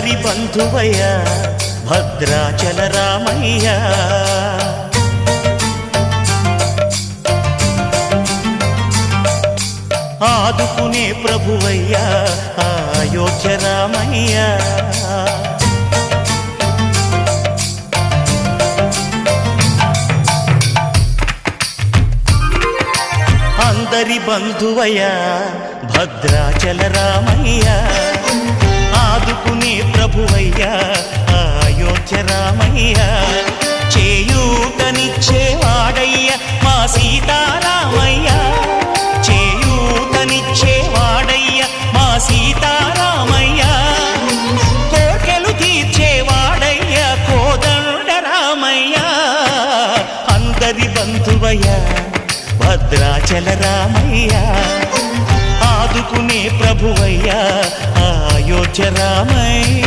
అందరి బంధువయ్య భద్రాచల రామయ్య ఆదుకునే ప్రభువయ్య అయోధ్య రామయ్య అందరి బంధువయ్య భద్రాచల రామయ్య ఆదుకునే ప్రభువయ్య అయోధ్య రామయ్య చేయూతనిచ్చేవాడయ్య మా సీతారామయ్య చేయూతనిచ్చేవాడయ్య మా సీతారామయ్య కోర్కెలు తీర్చేవాడయ్య కోదండ రామయ్య అందరి బంధువయ్య భద్రాచల రామయ్య ఆదుకునే ప్రభువయ్య అయోధ్య రామయ్య